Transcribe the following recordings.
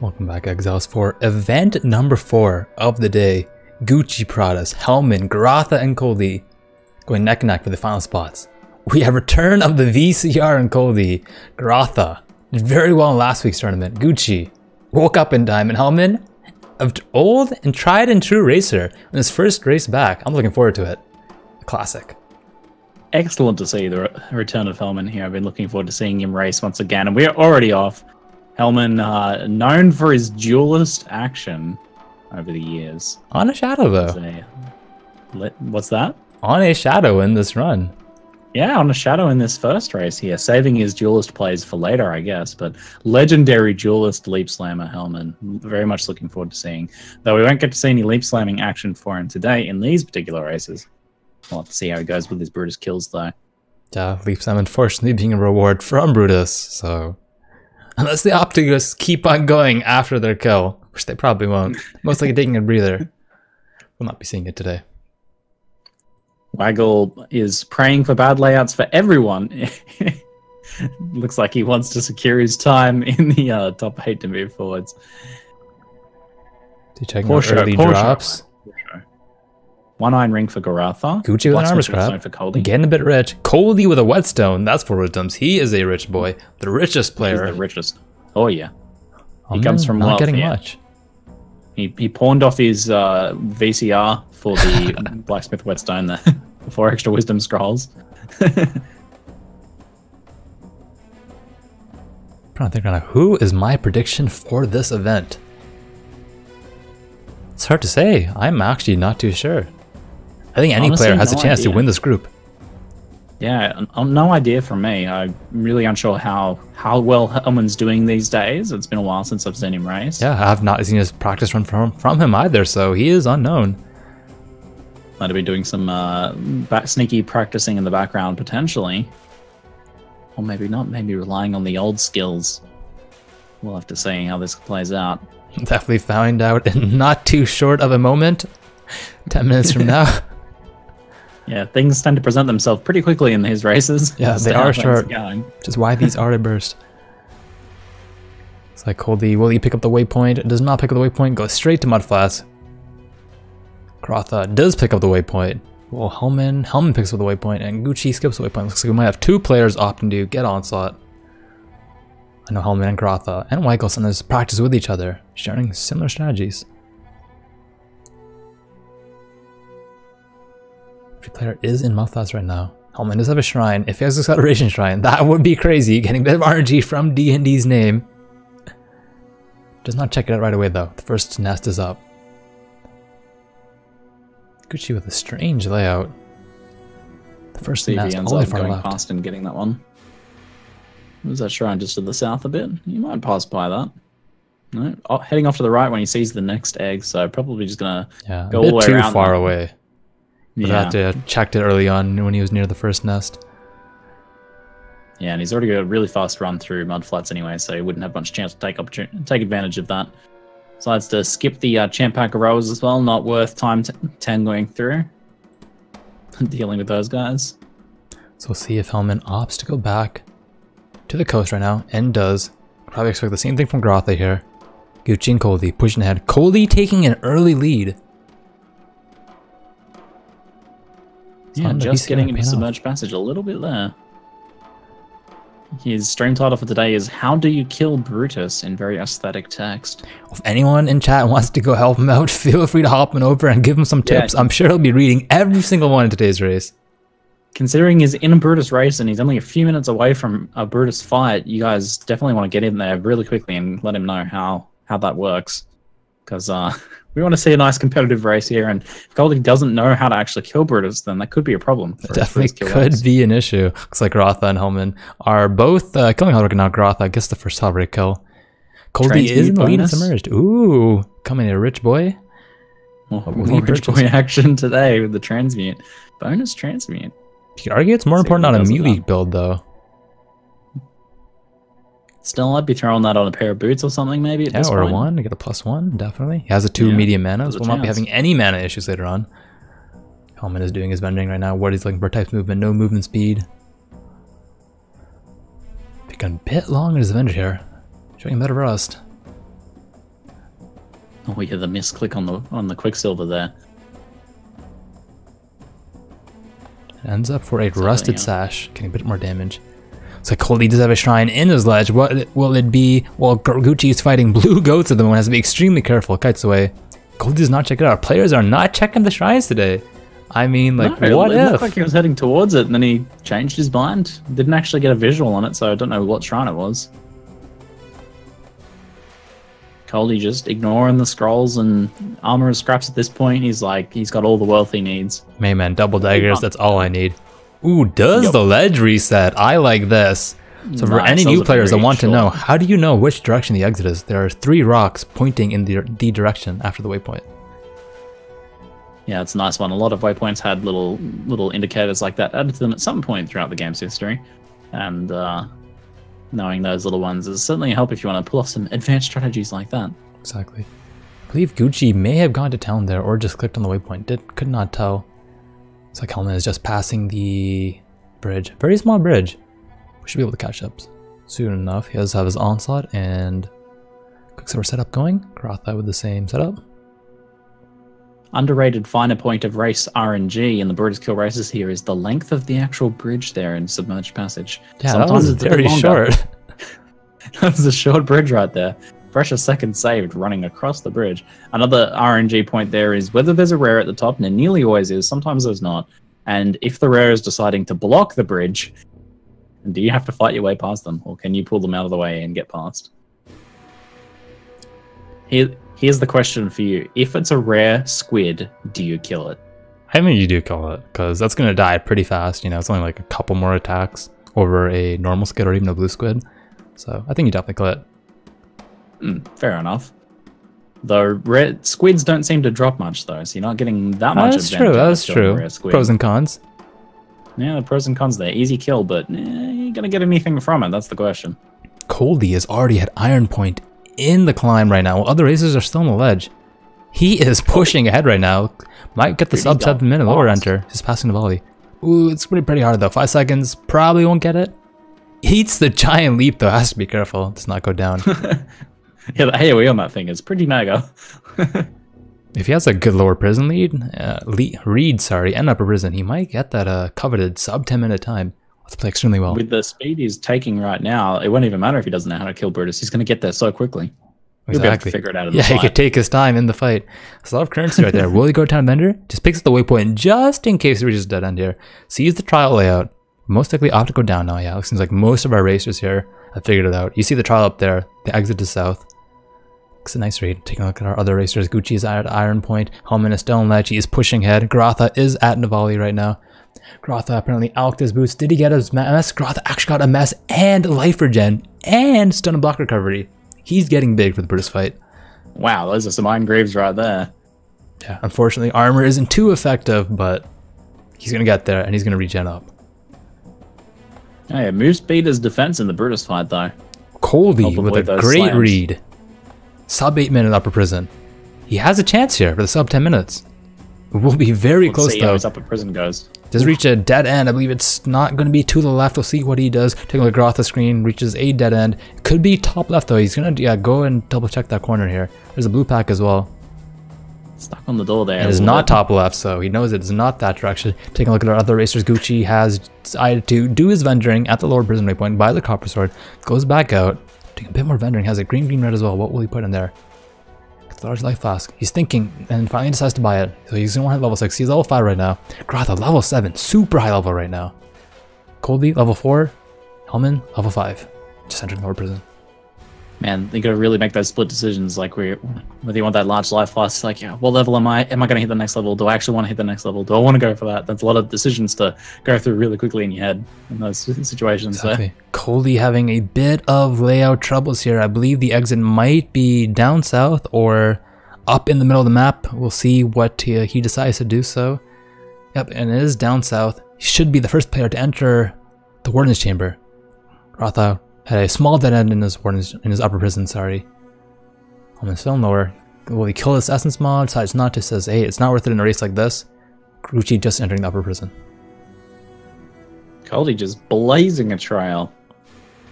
Welcome back, Exiles, for event number 4 of the day. GucciPradas, Helman, Goratha, and Coldy going neck and neck for the final spots. We have return of the VCR and Coldy. Goratha did very well in last week's tournament. Gucci woke up in time, and Helman, an old and tried and true racer, in his first race back. I'm looking forward to it. A classic. Excellent to see the return of Helman here. I've been looking forward to seeing him race once again, and we're already off. Helman, known for his duelist action over the years. On a shadow, though. What's that? On a shadow in this run. Yeah, on a shadow in this first race here, saving his duelist plays for later, I guess. But legendary duelist leap slammer Helman. Very much looking forward to seeing. Though we won't get to see any leap slamming action for him today in these particular races. We'll have to see how he goes with his Brutus kills, though. Yeah, leap slam unfortunately being a reward from Brutus, so... Unless they opt to just keep on going after their kill, which they probably won't. Most likely taking a breather. We'll not be seeing it today. Waggle is praying for bad layouts for everyone. Looks like he wants to secure his time in the top 8 to move forwards. To check out early drops. 1-iron ring for Goratha. Gucci with an armor scrap. For Coldy. Getting a bit rich. Coldy with a whetstone. That's for wisdoms. He is a rich boy. The richest player. He's the richest. Oh yeah. He comes from not wealth, getting yeah. much. He pawned off his VCR for the blacksmith whetstone there. 4 extra wisdom scrolls. I'm trying to think right now. Who is my prediction for this event? It's hard to say. I'm actually not too sure. I think any player has a chance to win this group. Yeah, no idea from me. I'm really unsure how well Helman's doing these days. It's been a while since I've seen him race. Yeah, I have not seen his practice run from him either, so he is unknown. Might have been doing some sneaky practicing in the background, potentially. Or maybe not, maybe relying on the old skills. We'll have to see how this plays out. Definitely find out in not too short of a moment. 10 minutes from now. Yeah, things tend to present themselves pretty quickly in these races. Yeah, they are short. Which is why these are a burst. It's like Coldy, will he pick up the waypoint? It does not pick up the waypoint, goes straight to mudflats. Goratha does pick up the waypoint. Well, Helman picks up the waypoint, and Gucci skips the waypoint. Looks like we might have 2 players opting to get onslaught. I know Helman and Goratha and Weigel sometimes practice with each other, sharing similar strategies. Every player is in mudflats right now. Helman does have a shrine. If he has a acceleration shrine, that would be crazy. Getting a bit of RNG from D&D's name. Does not check it out right away though. The first nest is up. Gucci with a strange layout. The first nest all the way far left. Past and getting that one. Was that shrine just to the south a bit? You might pass by that. No, heading off to the right when he sees the next egg, so probably just gonna go all the way around. Too far away. Yeah, to checked it early on when he was near the first nest. Yeah, and he's already got a really fast run through mudflats anyway, so he wouldn't have much chance to take advantage of that. Decides to skip the champ pack of rows as well. Not worth time 10 going through. Dealing with those guys. So we'll see if Helman opts to go back to the coast right now, and does. Probably expect the same thing from Goratha here. Gucci and Coldy pushing ahead. Coldy taking an early lead. Yeah, just getting into submerged passage a little bit there. His stream title for today is "How Do You Kill Brutus?" in very aesthetic text. If anyone in chat wants to go help him out, feel free to hop on over and give him some tips. I'm sure he'll be reading every single one in today's race. Considering he's in a Brutus race and he's only a few minutes away from a Brutus fight, you guys definitely want to get in there really quickly and let him know how that works. Because we want to see a nice competitive race here, and if Goldie doesn't know how to actually kill Brutus, then that could be a problem. It definitely could be an issue. Looks like Goratha and Helman are both killing Hellbreaker now. Goratha gets the first Hellbreaker kill. Coldy is in the lead and submerged. Ooh, coming a rich boy. More rich boy action today with the transmute. Bonus transmute. You could argue it's more important on a melee build, though. Still, I'd be throwing that on a pair of boots or something, maybe. At this or point. a 1 to get a +1, definitely. He has a 2 medium mana, so we'll not be having any mana issues later on. Helman is doing his bending right now. What he's looking for type movement, no movement speed. Taking a bit long in his Avenger here. Showing a bit of rust. Oh yeah, the misclick on the Quicksilver there. Ends up for a rusted sash, getting a bit more damage. So Coldie does have a shrine in his ledge. What will it be? Well, Gucci is fighting blue goats at the moment. Has to be extremely careful. Kites away. Coldie does not check it out. Players are not checking the shrines today. I mean, like, no, what it if? looked like he was heading towards it, and then he changed his mind. Didn't actually get a visual on it, so I don't know what shrine it was. Coldie just ignoring the scrolls and armor and scraps at this point. He's like, he's got all the wealth he needs. Man, double daggers, that's all I need. Ooh, does the ledge reset? I like this. So for any new players that want to know, how do you know which direction the exit is? There are 3 rocks pointing in the direction after the waypoint. Yeah, it's a nice one. A lot of waypoints had little indicators like that added to them at some point throughout the game's history. And knowing those little ones is certainly a help if you want to pull off some advanced strategies like that. Exactly. I believe Gucci may have gone to town there or just clicked on the waypoint. Could not tell. It's like Helman is just passing the bridge. Very small bridge. We should be able to catch up soon enough. He does have his onslaught and Quicksilver setup going. Goratha with the same setup. Underrated finer point of race RNG in the Brutus kill races here is the length of the actual bridge there in Submerged Passage. Yeah, sometimes that was very short. That was a short bridge right there. Precious second saved running across the bridge. Another RNG point there is whether there's a rare at the top, and it nearly always is, sometimes there's not. And if the rare is deciding to block the bridge, do you have to fight your way past them, or can you pull them out of the way and get past? Here's the question for you. If it's a rare squid, do you kill it? I mean, you do kill it, because that's going to die pretty fast. You know, it's only like a couple more attacks over a normal squid or even a blue squid. So I think you definitely kill it. Fair enough. Though red squids don't seem to drop much, though, so you're not getting that much advantage. That's true. Pros and cons. Yeah, the pros and cons there. Easy kill, but you're going to get anything from it. That's the question. Coldie is already at Iron Point in the climb right now, while other racers are still on the ledge. He is pushing ahead right now. Might get the sub 7 minute lower enter. Just passing the volley. Ooh, it's pretty hard though. 5 seconds, probably won't get it. Eats the giant leap though. Has to be careful. Does not go down. Yeah, the AoE on that thing is pretty mega. If he has a good lower prison read, and upper prison, he might get that coveted sub 10 minute time. Let's play extremely well. With the speed he's taking right now, it won't even matter if he doesn't know how to kill Brutus. He's going to get there so quickly. He'll be able to figure it out in the fight. He could take his time in the fight. There's a lot of currency right there. Will he go down Bender? Just picks up the waypoint just in case he reaches dead end here. Sees the trial layout. Most likely opt to go down now. Yeah, it seems like most of our racers here have figured it out. You see the trial up there. The exit to south. It's a nice read. Taking a look at our other racers. Gucci is at Iron Point. Helman is still on ledge. He is pushing ahead. Goratha is at Navali right now. Goratha apparently alked his boots. Did he get his mess? Goratha actually got a mess and life regen and stun and block recovery. He's getting big for the Brutus fight. Wow, those are some iron graves right there. Yeah, unfortunately armor isn't too effective, but he's going to get there and he's going to regen up. Hey, move speed is defense in the Brutus fight though. Coldie with a great read. Sub 8 minute upper prison. He has a chance here for the sub 10 minutes. We'll be very close though. See how his upper prison goes. Does reach a dead end. I believe it's not going to be to the left. We'll see what he does. Taking a look at the screen, reaches a dead end. Could be top left though. He's going to go and double check that corner here. There's a blue pack as well. Stuck on the door there. It is not top left, so he knows it's not that direction. Taking a look at our other racers, Gucci has decided to do his venturing at the lower prison waypoint by the copper sword. Goes back out. Taking a bit more venturing. Has a green, red as well. What will he put in there? Large life flask. He's thinking and finally decides to buy it. So he's going to hit level 6. He's level 5 right now. Goratha level 7. Super high level right now. Coldie level 4. Helman level 5. Just entering lower prison. Man, you got to really make those split decisions. Like whether you want that large life flask, like what level am I? Am I going to hit the next level? Do I actually want to hit the next level? Do I want to go for that? That's a lot of decisions to go through really quickly in your head in those situations. Exactly. Coldie having a bit of layout troubles here. I believe the exit might be down south or up in the middle of the map. We'll see what he decides to do so. Yep, and it is down south. He should be the first player to enter the Warden's Chamber. Goratha had a small dead end in his upper prison, sorry. I'm still lower. Will he kill this essence mod? Decides not to, says, hey, it's not worth it in a race like this. Gucci just entering the upper prison. Coldie just blazing a trail.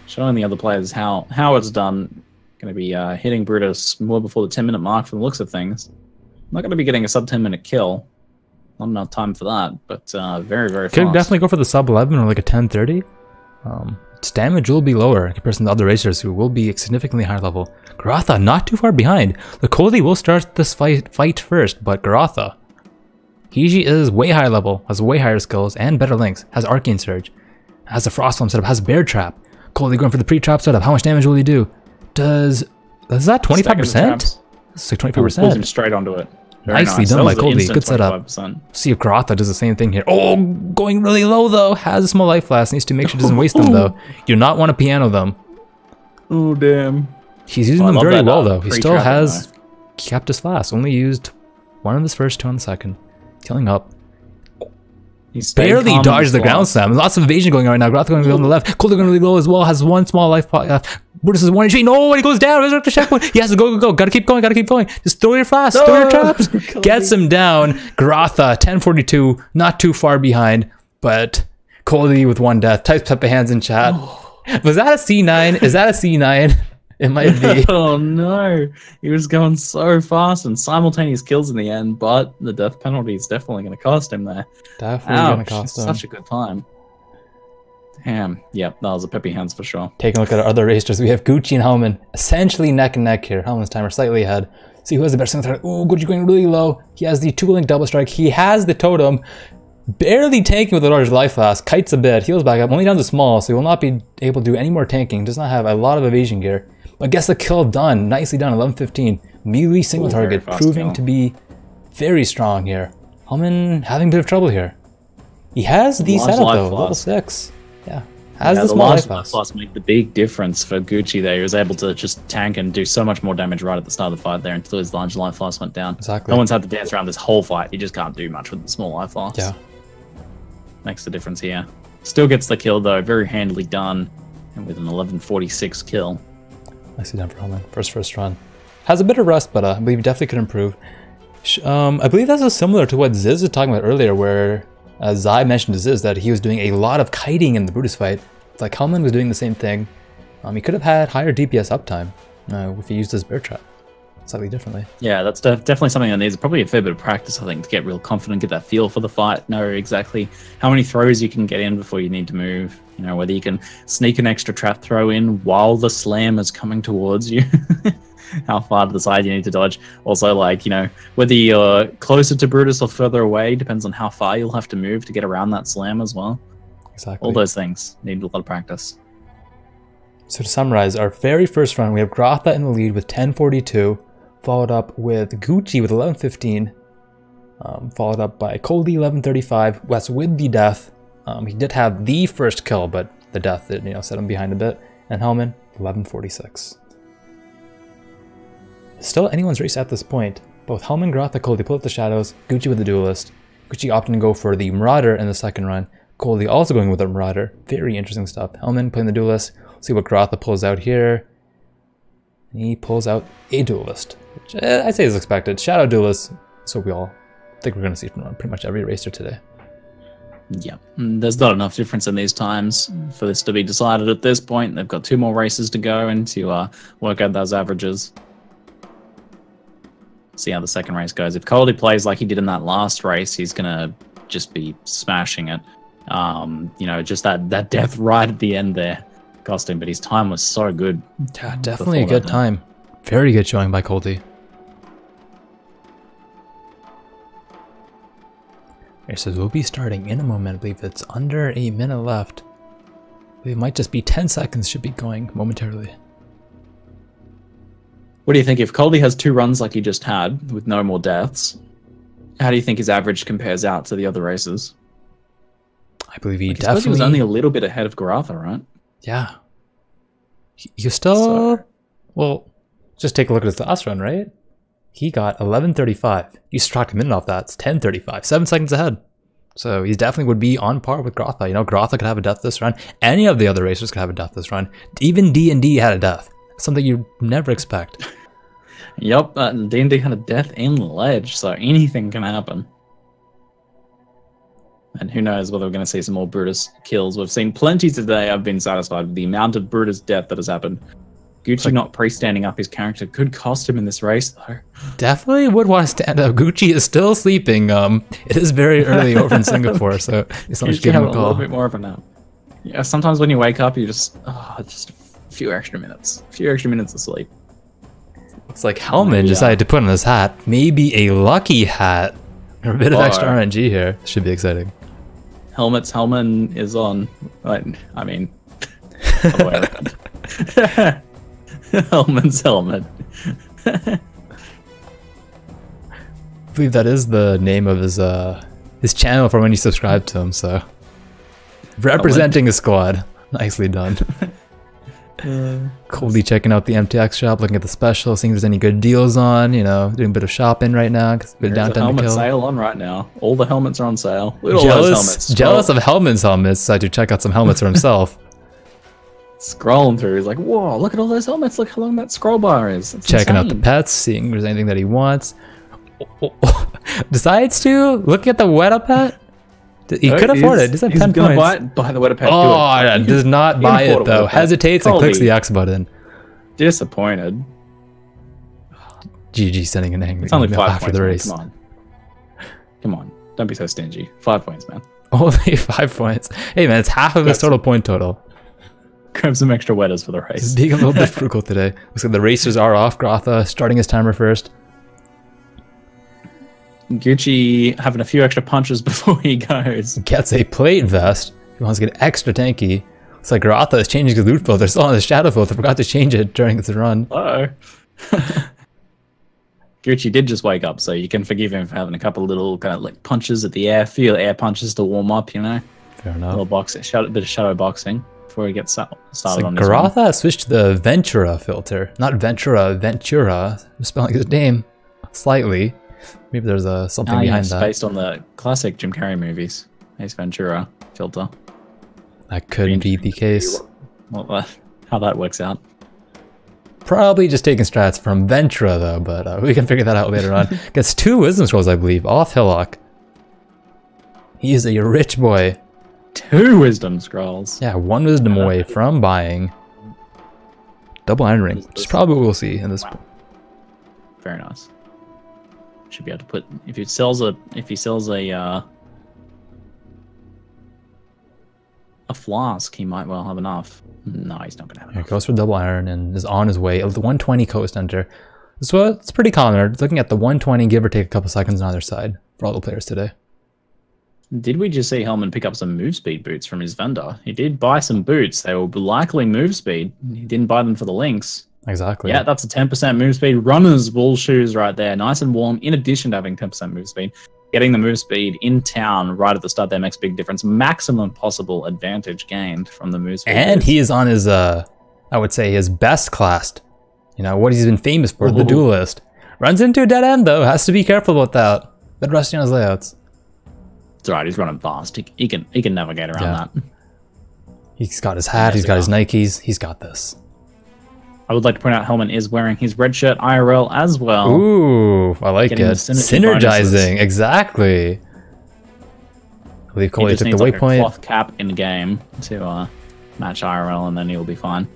Showing the other players how it's done. Going to be hitting Brutus more before the 10-minute mark from the looks of things. Not going to be getting a sub 10-minute kill. Not enough time for that, but very, very fast. Could definitely go for the sub 11 or like a 10:30. Its damage will be lower in comparison to other racers who will be significantly higher level. Goratha not too far behind. The Cody will start this fight first, but Goratha, he is way higher level, has way higher skills and better links, has Arcane Surge, has a Frost Bomb setup, has Bear Trap. Cody going for the pre-trap setup. How much damage will he do? Is that 25%? It's like 25%. Pulls him straight onto it. Very Nicely nice. done by Cody. Good 25%. setup. See if Goratha does the same thing here. Oh, going really low though. Has a small life flask. Needs to make sure he doesn't waste them though. You do not want to piano them. Oh, damn. He's using them very well though. He still has kept his flask. Only used one of his first, two on the second. Killing up. He's barely dodged the ground slam. Lots of evasion going on right now. Goratha going on the left. Cody going really low as well. Has one small life. Brutus is 1 HP. No, when he goes down, resurrect the checkpoint. He has to go. Gotta keep going. Gotta keep going. Just throw your flask. Throw your traps. Gets him down. Goratha, 1042. Not too far behind, but Cody with one death. Types up the hands in chat. Was that a C9? Is that a C9? It might be. Oh no. He was going so fast and simultaneous kills in the end, but the death penalty is definitely going to cost him there. Definitely going to cost him. Such a good time. Damn. Yep, that was a peppy hands for sure. Taking a look at our other racers, we have Gucci and Helman essentially neck and neck here. Helman's timer slightly ahead. See who has the best single threat. Oh, Gucci going really low. He has the 2-link double strike. He has the totem. Barely tanking with the large life flask. Kites a bit. Heals back up. Only down to small, so he will not be able to do any more tanking. Does not have a lot of evasion gear. But gets the kill done. Nicely done. 11-15. Melee single target. Proving to be very strong here. Helman having a bit of trouble here. He has the setup though. Level 6. Yeah. Has the small life flask make the big difference for Gucci there. He was able to just tank and do so much more damage right at the start of the fight there until his large life flask went down. Exactly. No one's had to dance around this whole fight. He just can't do much with the small life flask. Yeah. Makes the difference here. Still gets the kill though. Very handily done. And with an 11:46 kill. Nicely done for Helman. First run. Has a bit of rust, but I believe he definitely could improve. I believe that's similar to what Ziz was talking about earlier, where Zai mentioned to Ziz that he was doing a lot of kiting in the Brutus fight. It's like Helman was doing the same thing. He could have had higher DPS uptime if he used his bear trap slightly differently. Yeah, that's definitely something that needs probably a fair bit of practice, I think, to get real confident, get that feel for the fight, know exactly how many throws you can get in before you need to move. You know, whether you can sneak an extra trap throw in while the slam is coming towards you. How far to the side you need to dodge. Also, like, you know, whether you're closer to Brutus or further away depends on how far you'll have to move to get around that slam as well. Exactly. All those things need a lot of practice. So to summarize, our very first run, we have Goratha in the lead with 1042, followed up with Gucci with 1115, followed up by Cody 1135, Wes with the death. He did have the first kill, but the death did, set him behind a bit. And Helman 1146. Still anyone's race at this point. Both Helman, Goratha, Cody pull up the shadows. Gucci with the duelist. Gucci opting to go for the Marauder in the second run. Cody also going with the Marauder. Very interesting stuff. Helman playing the duelist. See what Goratha pulls out here. He pulls out a duelist, which I'd say is expected. Shadow duelist. So we all think we're going to see from pretty much every racer today. Yeah, there's not enough difference in these times for this to be decided at this point. They've got 2 more races to go and to work out those averages. See how the second race goes. If Cody plays like he did in that last race, he's gonna just be smashing it. Just that death right at the end there cost him, but his time was so good. Yeah, definitely a good time. Very good showing by Cody. So we'll be starting in a moment. I believe it's under a minute left. It might just be 10 seconds, should be going momentarily. What do you think if Cody has 2 runs like he just had with no more deaths? How do you think his average compares out to the other races? I believe he definitely... he was only a little bit ahead of Goratha, right? Yeah. You still... Well, just take a look at his last run, right? He got 11:35. You subtract a minute off that, it's 10:35. 7 seconds ahead. So he definitely would be on par with Goratha. Goratha could have a death this run. Any of the other racers could have a death this run. Even D&D had a death. Something you'd never expect. Yep, D&D had a death in ledge, so anything can happen. And who knows whether we're going to see some more Brutus kills. We've seen plenty today. I've been satisfied with the amount of Brutus death that has happened. Gucci not pre-standing up his character could cost him in this race, though. Definitely would want to stand up. Gucci is still sleeping. It is very early over in Singapore, so it's not give him a call. A little bit more of a nap. Yeah, sometimes when you wake up, you just a few extra minutes of sleep. Looks like Helman decided to put on his hat. Maybe a lucky hat. Or a bit of extra RNG here. This should be exciting. Helman is on. I mean, other way around. Helman's helmet. I believe that is the name of his channel for when you subscribe to him, so representing his squad. Nicely done. Coldly checking out the MTX shop, looking at the special, seeing if there's any good deals on, you know, doing a bit of shopping right now. There's a helmet sale on right now. All the helmets are on sale. Look at all those helmets. Jealous of Helman's helmets, so I had to check out some helmets for himself. Scrolling through, he's like, whoa, look at all those helmets, look how long that scroll bar is. That's checking insane. out the pets, seeing if there's anything that he wants. Decides to look at the Weta pet. He could afford it. He's at 10 points. Buy the Weta pet. Oh, does not buy it though. Hesitates and clicks the X button. Disappointed. GG sending an angry it's only 5 after points, the race. Come on. Don't be so stingy. 5 points, man. Only 5 points. Hey man, it's half of his total point total. Grab some extra Wetas for the race. He's being a little bit frugal today. Looks like the racers are off. Goratha starting his timer first. Gucci having a few extra punches before he goes. Gets a plate vest. He wants to get extra tanky. Looks like Goratha is changing his loot filter. Still on his shadow filter. Forgot to change it during his run. Uh-oh. Gucci did just wake up, so you can forgive him for having a couple of little kind of like punches at the air. Few air punches to warm up, you know. Fair enough. A little boxing, a bit of shadow boxing before he gets started on his Goratha has switched to the Ventura filter. Not Ventura, Ventura. I'm spelling his name slightly. Maybe there's something behind that. Based on the classic Jim Carrey movies. Ace Ventura filter. That could be the case. How that works out. Probably just taking strats from Ventura though, but we can figure that out later on. Gets 2 wisdom scrolls, I believe, off Hillock. He is a rich boy. 2 wisdom scrolls. Yeah, 1 wisdom away from buying double iron ring, which is probably what we'll see in this. Wow. Very nice. Should be able to put if he sells a flask, he might well have enough. No, he's not gonna have enough. He goes for double iron and is on his way. The 120 coast enter. So it's pretty common. Looking at the 120, give or take a couple seconds on either side for all the players today. Did we just see Helman pick up some move speed boots from his vendor? He did buy some boots. They were likely move speed. He didn't buy them for the links. Exactly. Yeah, that's a 10% move speed. Runner's wool shoes right there. Nice and warm. In addition to having 10% move speed, getting the move speed in town right at the start there makes a big difference. Maximum possible advantage gained from the move speed. And he is on his, I would say, his best class. You know, what he's been famous for, the duelist. Runs into a dead end, though. Has to be careful about that. Bit rusty on his layouts. It's alright, he's running fast. He can navigate around that. He's got his hat, he's got his Nikes, he's got this. I would like to point out Helman is wearing his red shirt IRL as well. Ooh, I like it. Synergizing, exactly. I believe Coley took the waypoint. A cloth cap in the game to match IRL, and then he'll be fine.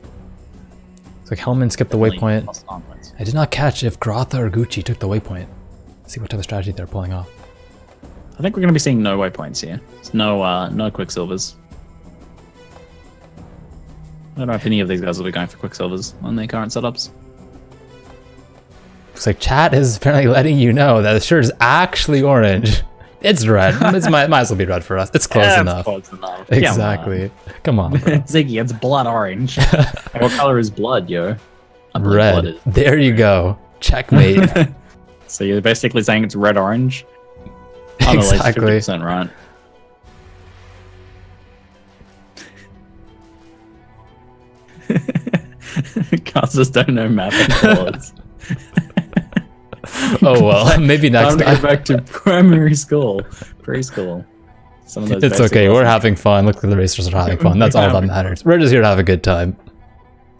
It's like Helman skipped the waypoint. I did not catch if Goratha or Gucci took the waypoint. Let's see what type of strategy they're pulling off. I think we're going to be seeing no waypoints here. There's no Quicksilvers. I don't know if any of these guys will be going for Quicksilvers on their current setups. Looks like chat is apparently letting you know that the shirt is actually orange. It's red. It might as well be red for us. It's close enough. It's close enough. Exactly. Come on, bro. Ziggy, it's blood orange. What color is blood, yo? Red. Blood there you go. Checkmate. So you're basically saying it's red-orange? Exactly. 50%, right? Cars just don't know math and chords. Oh well, maybe next time. Time to go back to primary school, preschool. Some of those it's okay, we're having fun. Look, the racers are having fun. That's all that matters. We're just here to have a good time.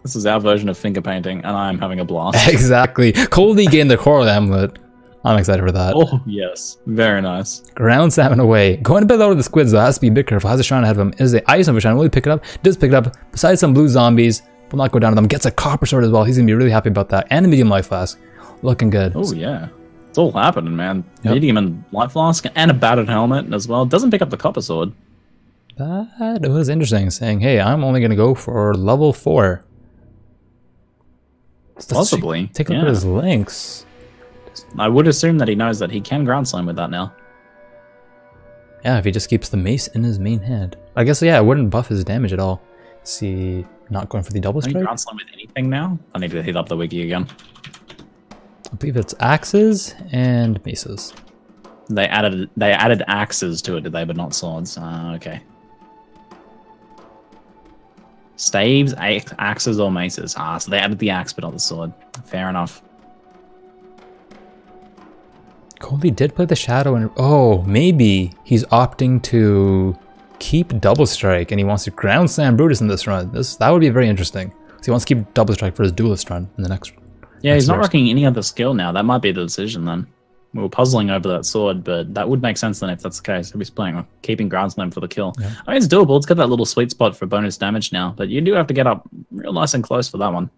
This is our version of finger painting, and I'm having a blast. Exactly. Coldy gained the coral amulet. I'm excited for that. Oh, yes. Very nice. Ground salmon away. Going a bit low to the squids, though. Has to be a bit careful. Has a shrine ahead of him. Is the ice on the shrine. Will he pick it up? Does pick it up. Besides some blue zombies, will not go down to them. Gets a copper sword as well. He's going to be really happy about that. And a medium life flask. Looking good. Oh, yeah. It's all happening, man. Yep. Medium and life flask and a battered helmet as well. Doesn't pick up the copper sword. That was interesting, saying, hey, I'm only going to go for level 4. Possibly. Take a look at his links. I would assume that he knows that he can ground slam with that now. Yeah, if he just keeps the mace in his main hand. I guess, yeah, it wouldn't buff his damage at all. See, not going for the double strike? Can he ground slam with anything now? I need to hit up the wiki again. I believe it's axes and maces. They added axes to it, did they? But not swords. Okay. Staves, axes, or maces. So they added the axe, but not the sword. Fair enough. Colby did play the shadow, and oh, maybe he's opting to keep double strike, and he wants to ground slam Brutus in this run. That would be very interesting. So he wants to keep double strike for his duelist run in the next. Yeah, he's not rocking any other skill now. That might be the decision then. We were puzzling over that sword, but that would make sense then if that's the case. If he's playing on keeping ground slam for the kill. Yeah. I mean, it's doable. It's got that little sweet spot for bonus damage now, but you do have to get up real nice and close for that one.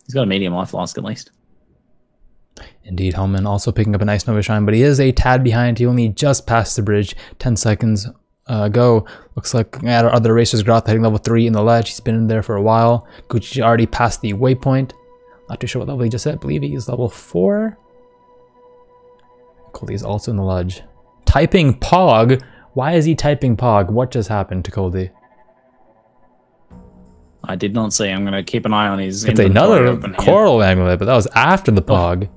He's got a medium life flask at least. Indeed, Helman also picking up a nice Nova Shine, but he is a tad behind. He only just passed the bridge 10 seconds ago. Looks like at our other racers, Goratha hitting level 3 in the ledge. He's been in there for a while. Gucci already passed the waypoint. Not too sure what level he just hit. I believe he's level 4. Coldy is also in the ledge. Typing Pog. Why is he typing Pog? What just happened to Coldy? I did not see. I'm going to keep an eye on his. It's another coral amulet, but that was after the Pog.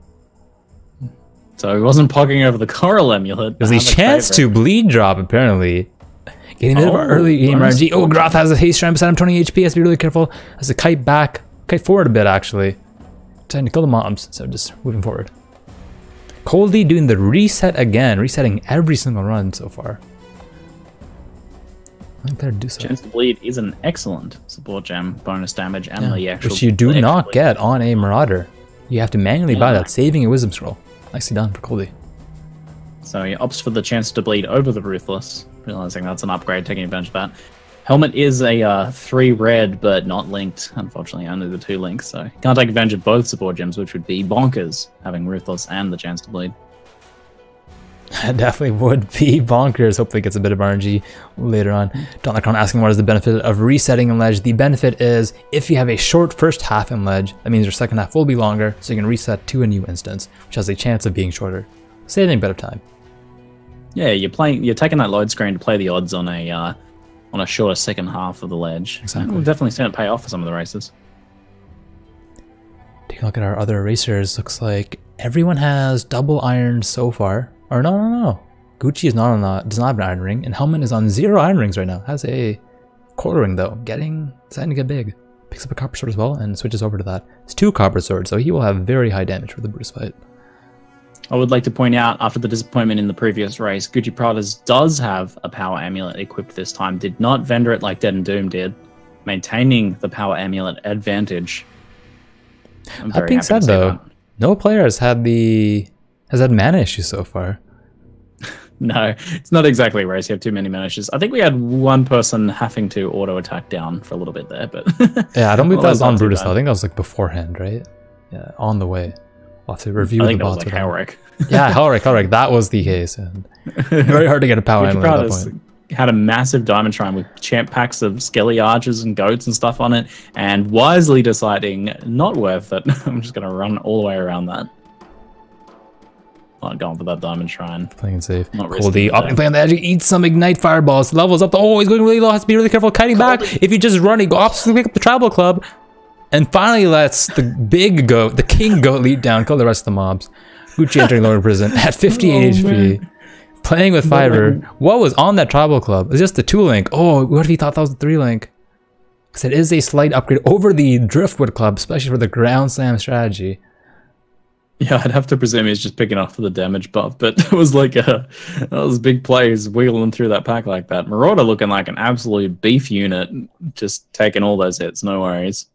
So he wasn't pogging over the coral amulet. There's a chance to bleed drop, apparently. Getting a bit of our early game RNG. Oh, Goratha has a haste strand beside him, 20 HP. Has to be really careful. Has to kite back. Kite forward a bit, actually. Trying to kill the mobs, so just moving forward. Coldy doing the reset again, resetting every single run so far. I think they'll do so. Chance to bleed is an excellent support gem, bonus damage, and the actual. Which you do not get on a Marauder. You have to manually buy that, saving a Wisdom Scroll. Nicely done for Coldy. So he opts for the chance to bleed over the Ruthless, realizing that's an upgrade, taking advantage of that. Helmet is a 3 red, but not linked. Unfortunately, only the 2 links, so can't take advantage of both support gems, which would be bonkers, having Ruthless and the chance to bleed. That definitely would be bonkers. Hopefully gets a bit of RNG later on. Donacron asking what is the benefit of resetting in ledge. The benefit is if you have a short first half in ledge, that means your second half will be longer, so you can reset to a new instance, which has a chance of being shorter, saving a bit of time. Yeah, you're taking that load screen to play the odds on a shorter second half of the ledge. Exactly. We've definitely seen it pay off for some of the races. Take a look at our other racers. Looks like everyone has double iron so far. Or no. Gucci is not on does not have an iron ring, and Helman is on 0 iron rings right now. Has a quarter ring though. Starting to get big. Picks up a copper sword as well and switches over to that. It's 2 copper swords, so he will have very high damage for the Brutus fight. I would like to point out, after the disappointment in the previous race, GucciPradas does have a power amulet equipped this time. Did not vendor it like Dead and Doom did, maintaining the power amulet advantage. That being said, though, no player has had mana issues so far. No, it's not exactly a race. You have too many mana issues. I think we had one person having to auto attack down for a little bit there, but yeah, I don't believe that was on Brutus. I think that was like beforehand, right? Yeah, on the way. We'll have to review the bots. I think that was like Hellrick. Yeah, Hellrick. That was the case. And very hard to get a power amulet at that point. Had a massive diamond shrine with champ packs of skelly archers and goats and stuff on it, and wisely deciding not worth it. I'm just going to run all the way around that. Not going for that diamond shrine. Playing it safe. Coldy opting play on the edge. He eats some ignite fireballs. Levels up. Oh, he's going really low. Has to be really careful. Kiting back. If you just run, he goes to pick up the tribal club. And finally lets the big goat, the king goat, lead down, kill the rest of the mobs. Gucci entering lower prison at 58 HP. Man. Playing with Fiverr. What was on that tribal club? It was just the 2-link. Oh, what if he thought that was the 3-link? Because it is a slight upgrade over the Driftwood club, especially for the ground slam strategy. Yeah, I'd have to presume he's just picking up for the damage buff, but it was like those big plays wiggling through that pack like that. Marauder looking like an absolute beef unit, just taking all those hits, no worries.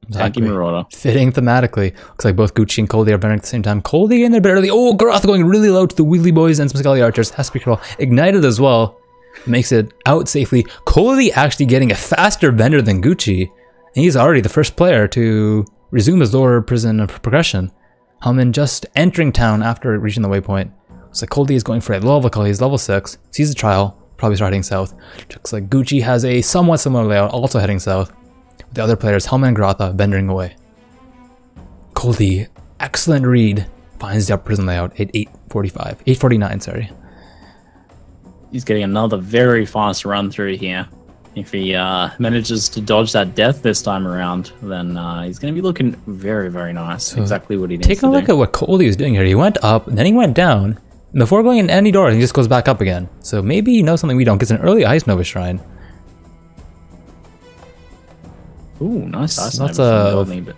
Exactly. Marauder. Fitting thematically. Looks like both Gucci and Coldy are burning at the same time. Coldy in there bit early. Oh, Goratha going really low to the Wheelie Boys and some Skelly Archers. Has to be careful. Ignited as well. Makes it out safely. Coldy actually getting a faster bender than Gucci. And he's already the first player to resume his lower prison progression. Helman just entering town after reaching the waypoint. Looks like Coldie is going for a level kill. He's level 6. Sees the trial. Probably start heading south. Looks like Gucci has a somewhat similar layout, also heading south. With the other players, Helman and Goratha, bendering away. Coldie, excellent read. Finds the upper prison layout at 8:45. 8:49, sorry. He's getting another very fast run through here. If he manages to dodge that death this time around, then he's going to be looking very, very nice. So exactly what he needs to do. Take a look at what Coldie is doing here. He went up, and then he went down. And before going in any door, he just goes back up again. So maybe he knows something we don't. Gets an early Ice Nova Shrine. Ooh, nice Ice That's Nova from but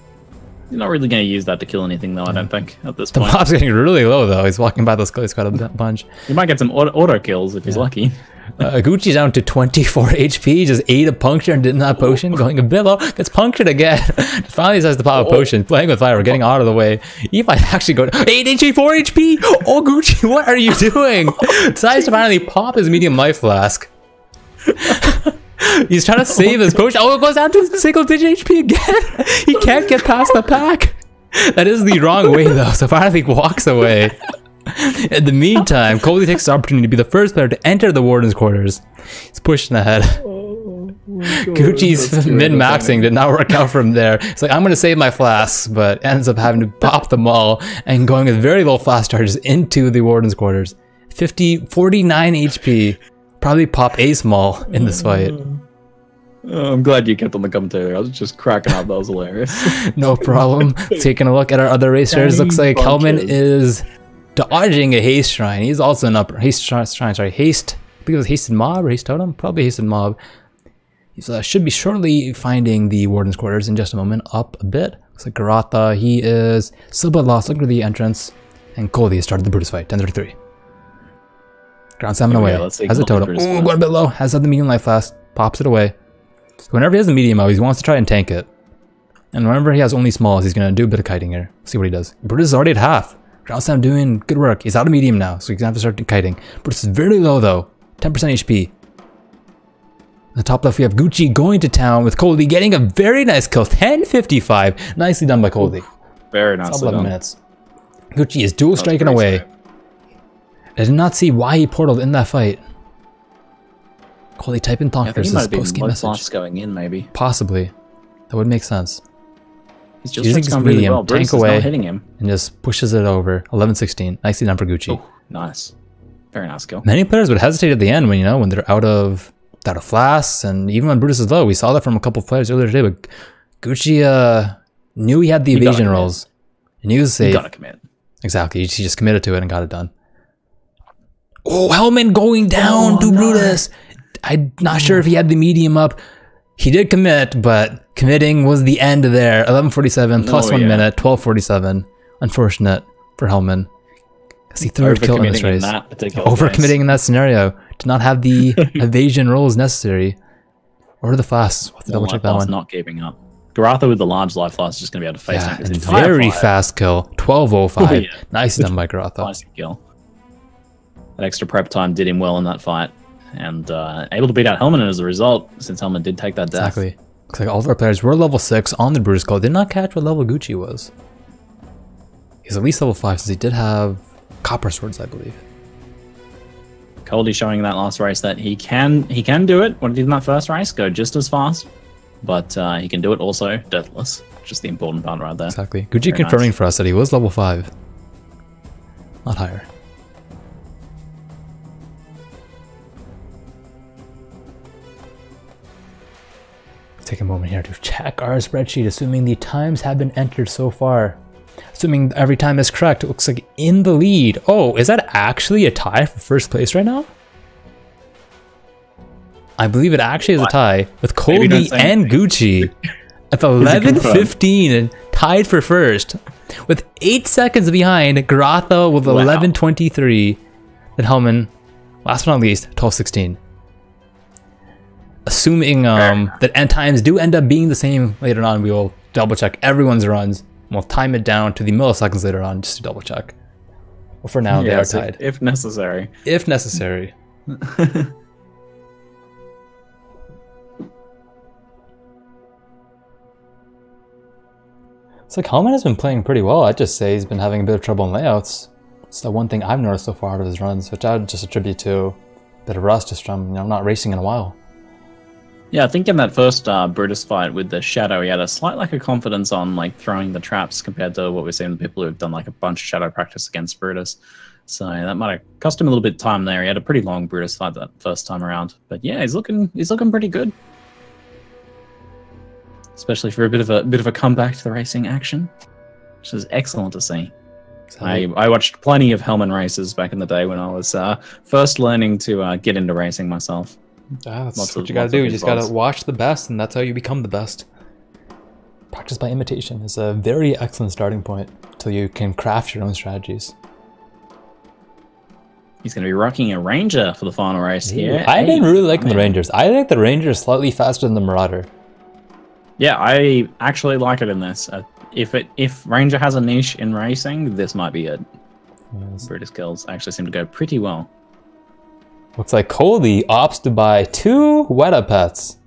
he's not really going to use that to kill anything, though, I don't think, at this point. The mob's getting really low, though. He's walking by those kills quite a bunch. He might get some auto kills if he's lucky. Gucci's down to 24 HP, just ate a puncture and didn't have potion, going a bit low, gets punctured again. Finally decides to pop a potion, playing with fire, getting out of the way. He might actually go 8 HP, 4 HP! Oh, Gucci, what are you doing? Decides to finally pop his medium life flask. He's trying to save his potion. Oh, it goes down to single digit HP again. He can't get past the pack. That is the wrong way, though, so finally walks away. In the meantime, Coldie takes the opportunity to be the first player to enter the Warden's quarters. He's pushing ahead. Gucci's min-maxing did not work out from there. It's like, I'm going to save my flasks, but ends up having to pop them all and going with very low flask charges into the Warden's quarters. 49 HP. Probably pop a small in this fight. I'm glad you kept on the commentary. I was just cracking up. That was hilarious. No problem. Taking a look at our other racers. Looks like Helman is dodging a haste shrine. He's also an upper haste shrine. Sorry, haste. I think it was hasted mob or haste totem. Probably hasted mob. He should be shortly finding the Warden's quarters in just a moment. Up a bit. Looks like Goratha. He is still but lost. Looking for the entrance. And Coldie has started the Brutus fight. 10-3. Ground salmon away. Has a totem. Ooh, going a bit low. Has the medium life flask. Pops it away. So whenever he has the medium out, he wants to try and tank it. And whenever he has only smalls, he's going to do a bit of kiting here. See what he does. Brutus is already at half. Ground salmon doing good work. He's out of medium now, so he's going to have to start kiting. Brutus is very low though. 10% HP. On the top left, we have Gucci going to town with Coldie getting a very nice kill. 10:55. Nicely done by Coldie. Very nicely 11 done. minutes. Gucci is dual striking away. Scary. I did not see why he portaled in that fight. Coldie type in Thonk versus post-game message. Going in, maybe. Possibly. That would make sense. He's just gone really well. Tank away, not hitting him. And just pushes it over. 11-16. Nicely done for Gucci. Oh, nice. Very nice kill. Many players would hesitate at the end when, when they're out of flasks, and even when Brutus is low. We saw that from a couple of players earlier today, but Gucci knew he had the evasion rolls. And he was safe. You gotta commit. Exactly. He just committed to it and got it done. Oh, Helman going down to Brutus. I'm not sure if he had the medium up. He did commit, but committing was the end there. 11:47 plus 1 minute, 12:47. Unfortunate for Helman. That's the third kill in this race. Overcommitting in that scenario. To not have the evasion rolls necessary. Or the flasks. We'll have to double check that one. Not keeping up. Goratha with the large life flask is just going to be able to face that. Very fast kill. 12:05. Oh, yeah. Nice done by Goratha. Nice kill. That extra prep time did him well in that fight. And able to beat out Helman as a result, since Helman did take that death. Exactly. Looks like all of our players were level 6 on the Brutus call. Did not catch what level Gucci was. He's at least level 5 since he did have copper swords, I believe. Coldie showing in that last race that he can do it. What he did in that first race, go just as fast. But he can do it also deathless. Just the important part right there. Exactly. Gucci confirming for us that he was level 5. Not higher. Take a moment here to check our spreadsheet, assuming the times have been entered so far. Assuming every time is correct, it looks like in the lead. Oh, is that actually a tie for first place right now? I believe it actually is a tie with Coldie and Gucci at 11:15 and tied for first. With 8 seconds behind, Goratha with 11:23. Then Helman, last but not least, 12:16. Assuming that end times do end up being the same later on, we will double check everyone's runs. And we'll time it down to the milliseconds later on just to double check. Well, for now, they are tied. If necessary. If necessary. It's like Helman has been playing pretty well. I'd just say he's been having a bit of trouble in layouts. It's the one thing I've noticed so far out of his runs, which I would just attribute to a bit of rust just from not racing in a while. Yeah, I think in that first Brutus fight with the Shadow, he had a slight lack of confidence on like throwing the traps compared to what we're seeing with people who've done like a bunch of Shadow practice against Brutus. So that might have cost him a little bit of time there. He had a pretty long Brutus fight that first time around. But yeah, he's looking pretty good. Especially for a bit of a comeback to the racing action, which is excellent to see. I watched plenty of Helman races back in the day when I was first learning to get into racing myself. That's what you gotta do. You just gotta watch the best, and that's how you become the best. Practice by imitation is a very excellent starting point until you can craft your own strategies. He's going to be rocking a Ranger for the final race here. I've been really liking the Rangers. I think the Ranger is slightly faster than the Marauder. Yeah, I actually like it in this. If Ranger has a niche in racing, this might be it. Yes. Brutus kills actually seem to go pretty well. Looks like Coley opts to buy 2 Weta pets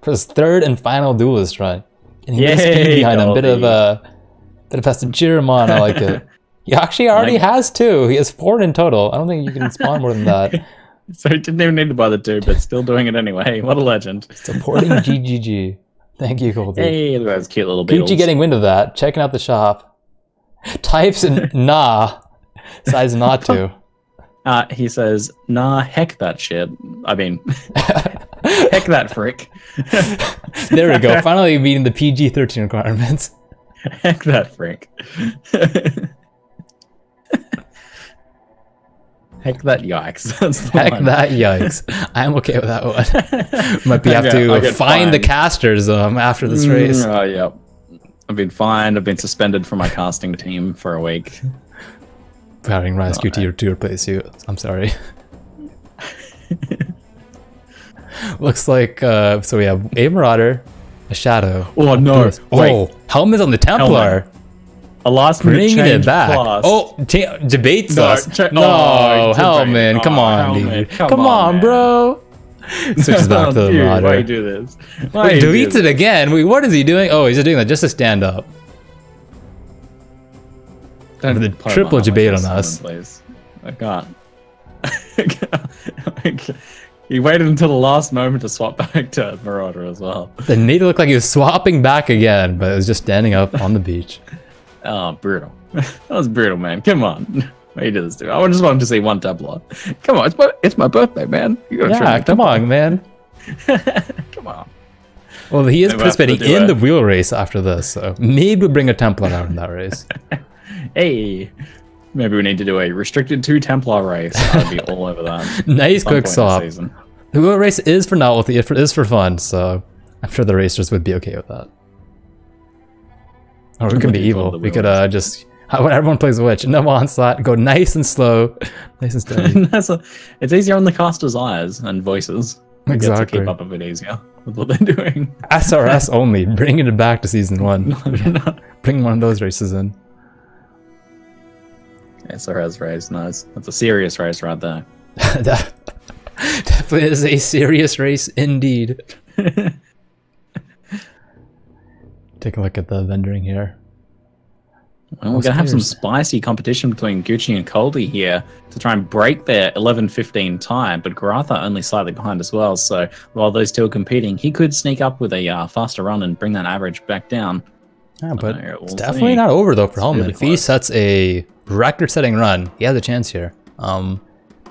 for his 3rd and final duelist run. And he has speed behind him. Bit of has to cheer him on. I like it. He actually already has 2. He has 4 in total. I don't think you can spawn more than that. So he didn't even need to buy the 2, but still doing it anyway. What a legend. Supporting GGG. Thank you, Goldie. Hey, look at those cute little beetles. Gucci getting wind of that, checking out the shop. Types in nah, decides not to. He says, nah, heck that shit. I mean, heck that frick. There we go, finally meeting the PG-13 requirements. Heck that frick. Heck that yikes. Heck that yikes. I'm okay with that one. Might be have to find the casters after this race. Oh, yeah. I've been fined. I've been suspended from my casting team for a week. For having Rise QT to replace you. I'm sorry. Looks like, so we have a Marauder, a Shadow. Oh, no. Oh, Helman's on the Templar. Helman. A last minute change class. Oh, debates us. No, Helman, come on, dude. Come on, bro. Switches back to the Marauder. Why you do this? Wait, deletes it again. Wait, what is he doing? Oh, he's just doing that just to stand up. The triple debate on us. I can't. He waited until the last moment to swap back to Marauder as well. It made it look like he was swapping back again, but it was just standing up on the beach. Oh, brutal. That was brutal, man. Come on. Why you do this to me? I just wanted to see one Templar. Come on, it's my birthday, man. You gotta come on, man. Come on. Well, he is participating in the wheel race after this, so maybe we'll bring a Templar out in that race. Hey, maybe we need to do a restricted 2 Templar race. I'd be all over that. Nice quick swap. The wheel race is for novelty, it is for fun, so I'm sure the racers would be okay with that. Or we could be evil. We could just, when everyone plays Witch, no onslaught, go nice and slow, nice and steady. It's easier on the caster's eyes and voices. Exactly. To keep up a bit easier with what they're doing. SRS only, bringing it back to season 1. Bring one of those races in. SRS race, nice. That's a serious race right there. That definitely is a serious race indeed. Take a look at the vendoring here. Well, we're going to have some spicy competition between Gucci and Coldy here to try and break their 11:15 time, but Goratha only slightly behind as well, so while those two are competing, he could sneak up with a faster run and bring that average back down. Yeah, but it's definitely not over though for Helman. If he sets a record-setting run, he has a chance here.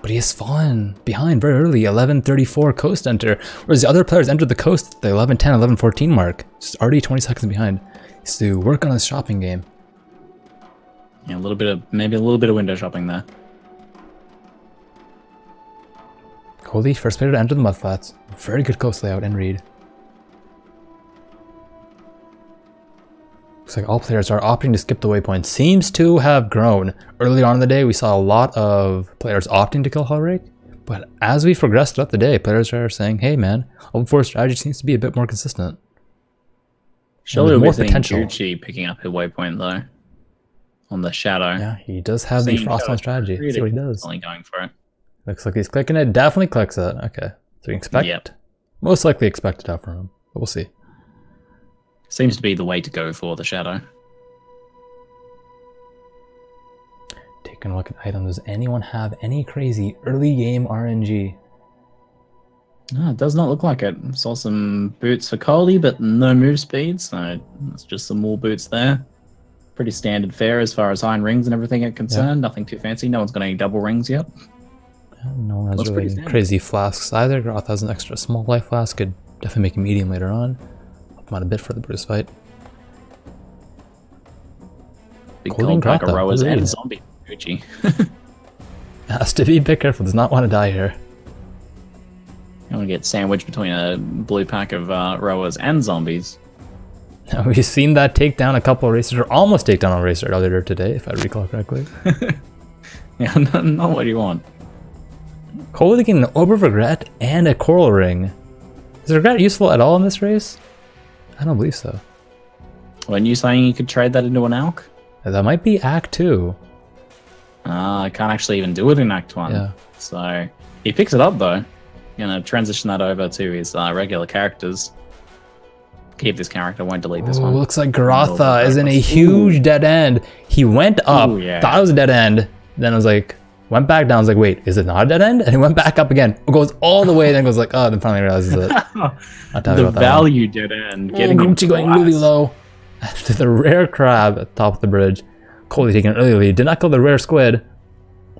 But he has fallen behind very early, 11:34 coast enter, whereas the other players entered the coast at the 11:10, 11:14 mark. Just already 20 seconds behind. He has to work on his shopping game. Yeah, maybe a little bit of window shopping there. Coldy, first player to enter the mudflats. Very good coast layout and read. Looks like all players are opting to skip the waypoint. Seems to have grown. Earlier on in the day, we saw a lot of players opting to kill Hellrake, but as we progressed throughout the day, players are saying, hey man, Level 4 strategy seems to be a bit more consistent. Surely we'll be seeing Gucci picking up his waypoint though. On the Shadow. Yeah, he does have the Frostline strategy. Let's see what he does. Only going for it. Looks like he's clicking it. Definitely clicks it. Okay. So you expect most likely expect it out from him. But we'll see. Seems to be the way to go for the Shadow. Taking a look at items. Does anyone have any crazy early game RNG? No, it does not look like it. Saw some boots for Coley, but no move speed, so it's just some more boots there. Pretty standard fare as far as iron rings and everything are concerned. Nothing too fancy. No one's got any double rings yet. No one has really crazy flasks either. Goratha has an extra small life flask. Could definitely make a medium later on. Up him out a bit for the Brutus fight. Big cold pack of rowers and zombie Gucci. Has to be a bit careful. Does not want to die here. I want to get sandwiched between a blue pack of rowers and zombies. Now, we've seen that take down a couple of racers, or almost take down a racer earlier today, if I recall correctly. Yeah, not what you want. Coley getting an Orb of Regret and a Coral Ring. Is Regret useful at all in this race? I don't believe so. Weren't you saying you could trade that into an Alk? That might be Act 2. I can't actually even do it in Act 1. Yeah. So, he picks it up though. Gonna transition that over to his regular characters. Keep this character, won't delete this one. Looks like Goratha is in a huge dead end. He went up, thought it was a dead end, then I was like, went back down, I was like, wait, is it not a dead end? And he went back up again. It goes all the way, then goes like, oh, then finally realizes it. The value dead end. Getting Gucci going really low. After the rare crab at the top of the bridge. Coley taking an early lead. Did not kill the rare squid.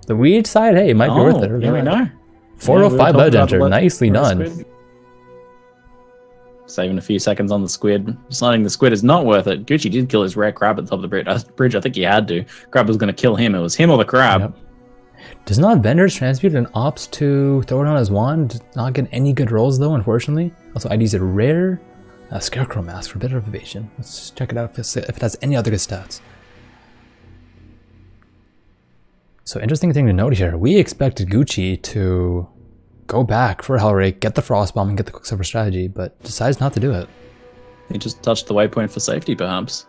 The weed side, hey, it might be worth it. Yeah, we know. 405 ledge enter. Nicely done. Squid. Saving a few seconds on the squid. Deciding the squid is not worth it. Gucci did kill his rare crab at the top of the bridge. I think he had to. Crab was going to kill him. It was him or the crab. Yep. Does not Vendors transmute an ops to throw it on his wand? Does not get any good rolls though, unfortunately. Also, ID's a rare Scarecrow Mask for a bit of evasion. Let's just check it out if it has any other good stats. So interesting thing to note here, we expected Gucci to go back for Hellrake, get the Frost Bomb, and get the Quicksilver strategy, but decides not to do it. He just touched the waypoint for safety, perhaps.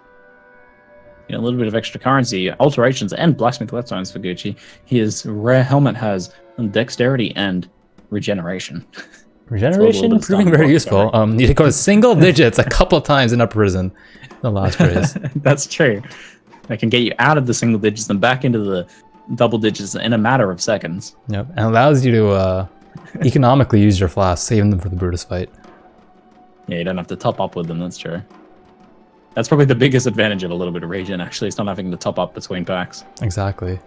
You know, a little bit of extra currency, alterations, and blacksmith whetstones for Gucci. His rare helmet has dexterity and regeneration. Regeneration proving very useful. You go to single digits a couple times in Upper Prison in the last race. That's true. They can get you out of the single digits and back into the double digits in a matter of seconds. Yep, and allows you to economically use your flasks, saving them for the Brutus fight. Yeah, you don't have to top up with them, that's true. That's probably the biggest advantage of a little bit of regen, actually. It's not having to top up between packs. Exactly.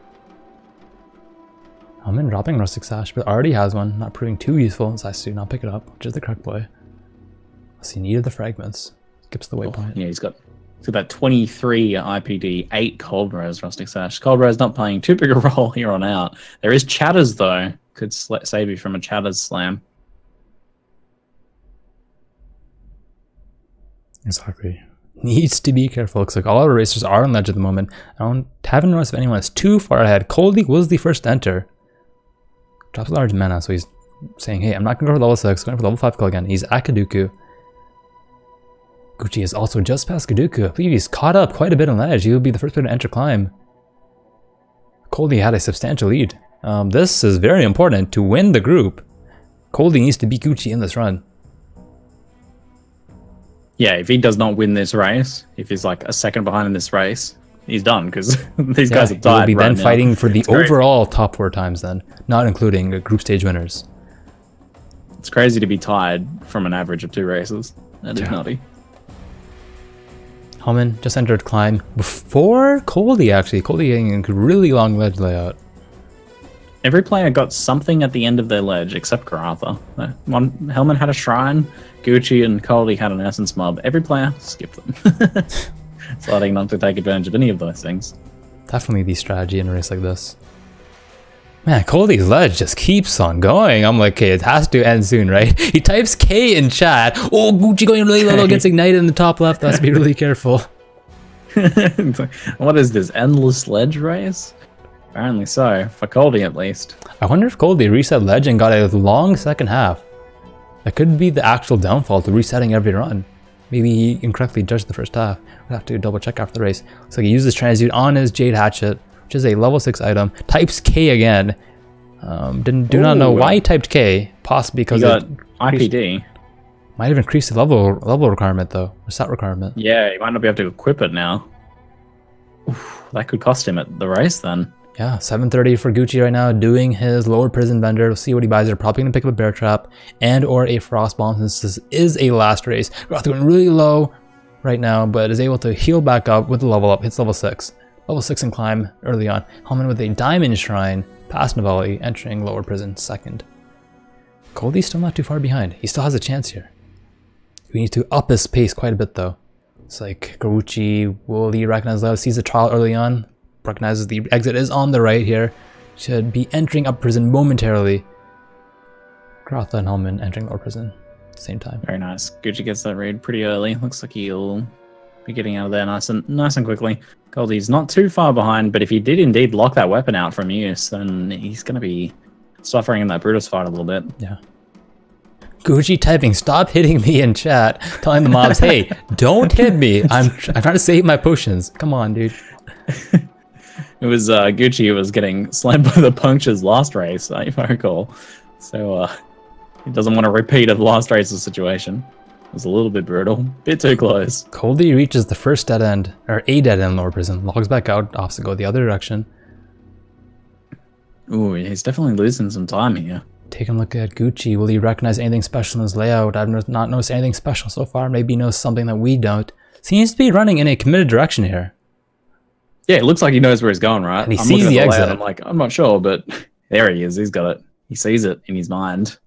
Helman dropping Rustic Sash, but already has one, not proving too useful, and decides to not pick it up, which is the correct play. He needed the fragments. Skips the waypoint. Yeah, he's got that 23 IPD, 8 Cold Rose Rustic Sash. Cold Rose not playing too big a role here on out. There is Chatters, though. Could save you from a Chatters slam. Exactly. Needs to be careful. Looks like all our racers are on ledge at the moment. I haven't noticed if anyone is too far ahead. Coley was the first to enter. Drops a large mana, so he's saying, hey, I'm not going to go for level 6, going for level 5 kill again. He's at Kaduku. Gucci is also just past Kaduku. I believe he's caught up quite a bit on ledge. He will be the first player to enter climb. Coley had a substantial lead. This is very important to win the group. Coley needs to beat Gucci in this run. Yeah, if he does not win this race, if he's like a second behind in this race, he's done because these guys have died. He will be then fighting for the overall top 4 times then, not including group stage winners. It's crazy to be tied from an average of 2 races. That is nutty. Helman just entered climb before Coley actually. Coley getting a really long ledge layout. Every player got something at the end of their ledge except Goratha. Helman had a shrine, Gucci and Coley had an essence mob. Every player skipped them. Deciding not to take advantage of any of those things. Definitely the strategy in a race like this. Man, Coley's ledge just keeps on going. I'm like, okay, it has to end soon, right? He types K in chat. Oh, Gucci going really low, gets ignited in the top left. Has to be really careful. What is this, endless ledge race? Apparently so, for Coley at least. I wonder if Coley reset ledge and got a long second half. That could be the actual downfall to resetting every run. Maybe he incorrectly judged the first half. We'll have to double check after the race. Looks like he uses Transmute on his Jade Hatchet, which is a level 6 item. Types K again. Do not know why he typed K. Possibly because he got IPD. Might have increased the level requirement though, or stat requirement. Yeah, he might not be able to equip it now. Oof, that could cost him at the race then. Yeah, 730 for Gucci right now, doing his lower prison bender. We'll see what he buys here. Probably gonna pick up a bear trap and or a frost bomb since this is a last race. Goratha going really low right now, but is able to heal back up with the level up. Hits level 6. Level 6 and climb early on. Helman with a diamond shrine, past Novelli, entering lower prison second. Goldie's still not too far behind. He still has a chance here. We need to up his pace quite a bit though. It's like Gucci, will he recognize Leo? Sees the trial early on. Recognizes the exit is on the right here. Should be entering up prison momentarily. Goratha and Helman entering lower prison at the same time. Very nice. Gucci gets that raid pretty early. Looks like he'll be getting out of there nice and quickly. Goldie's not too far behind, but if he did indeed lock that weapon out from use, then he's going to be suffering in that Brutus fight a little bit. Yeah. Gucci typing, stop hitting me in chat, telling the mobs, hey, don't hit me. I'm trying to save my potions. Come on, dude. It was Gucci who was getting slammed by the punctures last race, if I recall. So he doesn't want to repeat of last race's situation. It was a little bit brutal, bit too close. Goldie reaches the first dead end, or a dead end lower prison, logs back out, opts to go the other direction. Ooh, he's definitely losing some time here. Taking a look at Gucci. Will he recognize anything special in his layout? I've not noticed anything special so far. Maybe he knows something that we don't. Seems to be running in a committed direction here. Yeah, it looks like he knows where he's going, right? And he sees the exit. I'm like, I'm not sure, but there he is. He's got it. He sees it in his mind.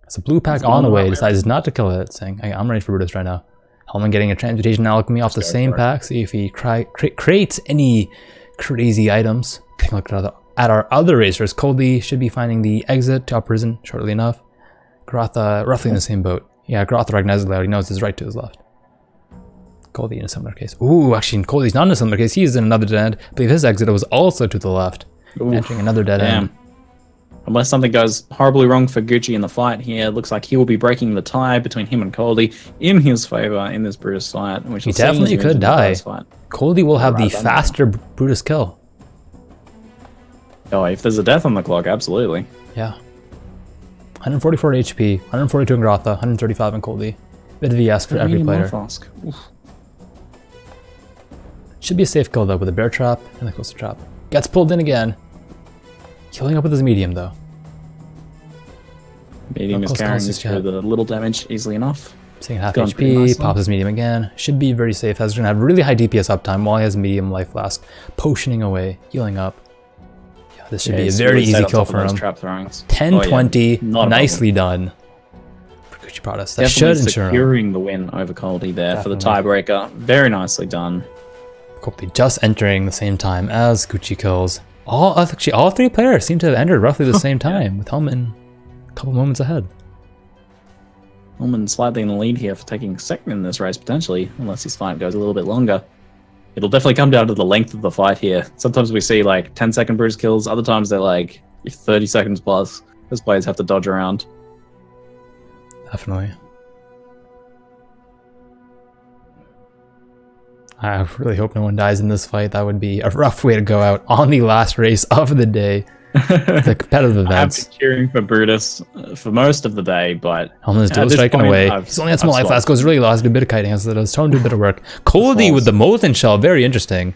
It's a blue pack on the way. Decides not to kill it, saying, I'm ready for Brutus right now. Helman getting a transmutation alchemy off the same pack. See if he creates any crazy items. Taking a look at our other racers. Goldie should be finding the exit to our prison shortly enough. Goratha roughly in the same boat. Yeah, Goratha recognizes layout. He knows his right to his left. Goldie in a similar case. Ooh, actually, Goldie's not in a similar case. He's in another dead end. I believe his exit was also to the left. Ooh, entering another dead end. Unless something goes horribly wrong for Gucci in the fight here, it looks like he will be breaking the tie between him and Goldie in his favor in this Brutus fight. Which he definitely could die. Goldie will have the faster Brutus kill. Oh, if there's a death on the clock, absolutely. Yeah. 144 HP, 142 in Goratha, 135 in Goldie. Bit of ES for every player. Should be a safe kill though with a bear trap and the coaster trap. Gets pulled in again. Killing up with his medium though. Medium is carrying this for the little damage easily enough. Seeing half HP, pops his medium again. Should be very safe. Has gonna have really high DPS uptime while he has medium life flask. Potioning away, healing up. Yeah, this should be a very easy kill for him. 10-20, nicely done. For GucciPradas. That should ensure securing the win over Goldie there for the tiebreaker. Very nicely done. Goldie just entering the same time as Gucci kills. Actually, all three players seem to have entered roughly the same time, with Helman a couple moments ahead. Helman slightly in the lead here for taking second in this race, potentially, unless his fight goes a little bit longer. It'll definitely come down to the length of the fight here. Sometimes we see like 10-second Brutus kills, other times they're like 30 seconds plus. Those players have to dodge around. Definitely. I really hope no one dies in this fight. That would be a rough way to go out on the last race of the day. The competitive events. I've been cheering for Brutus for most of the day, but Helman's dual striking away. He's only had small life flask, goes really low, has to do a bit of kiting, so does tone do a bit of work. Goldie with the molten shell, very interesting.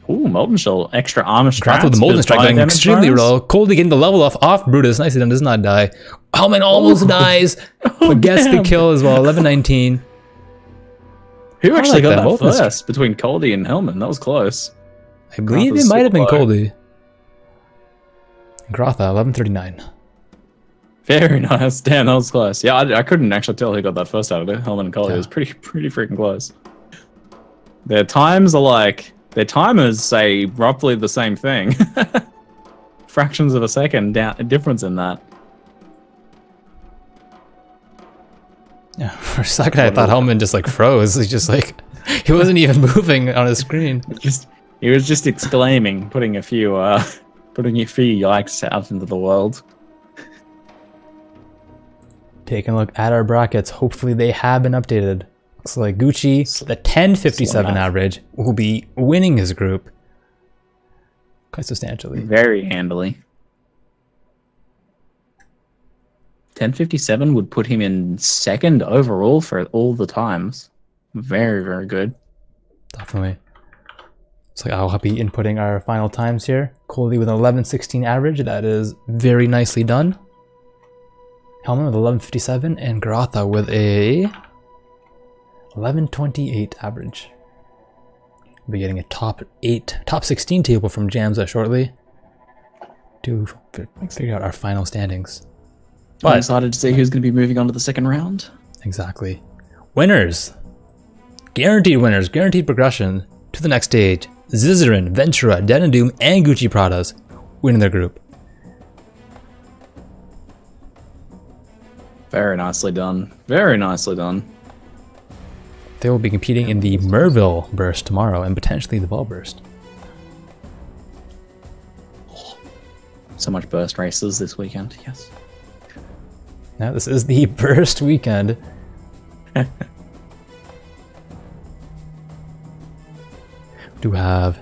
Ooh, molten shell, extra armor strats. With the molten strike going extremely low. Goldie getting the level off Brutus, nicely done, does not die. Helman almost dies, but gets the kill as well. 11-19. Who actually got that first between Goldie and Helman? That was close. I believe it might have been Goldie. Goratha, 11-39. Very nice. Damn, that was close. Yeah, I couldn't actually tell who got that first out of it. Helman and Goldie. It was pretty freaking close. Their times are like, their timers say roughly the same thing. Fractions of a second difference in that. Yeah, for a second I thought Helman just like froze. He just like, he wasn't even moving on his screen. He was just exclaiming, putting a few yikes out into the world. Taking a look at our brackets. Hopefully they have been updated. Looks like Gucci, the 1057 average, will be winning his group quite substantially. Very handily. 1057 would put him in second overall for all the times. Very, very good. Definitely. So I'll be inputting our final times here. Coley with an 11:16 average. That is very nicely done. Helman with 11:57 and Goratha with a 11:28 average. We'll be getting a top 16 table from Jamza shortly to figure out our final standings. But I'm excited to see who's going to be moving on to the second round. Exactly. Winners. Guaranteed winners. Guaranteed progression to the next stage. Zizarin, Ventura, Dead and Doom, and GucciPradas winning their group. Very nicely done. Very nicely done. They will be competing in the Merville burst tomorrow and potentially the Ball burst. So much burst races this weekend, yes. Now this is the burst weekend. Do have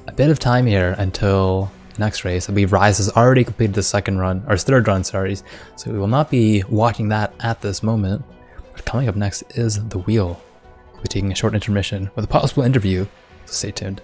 a bit of time here until the next race. I believe Rise has already completed the second run, or third run, sorry. So we will not be watching that at this moment. But coming up next is the wheel. We'll be taking a short intermission with a possible interview, so stay tuned.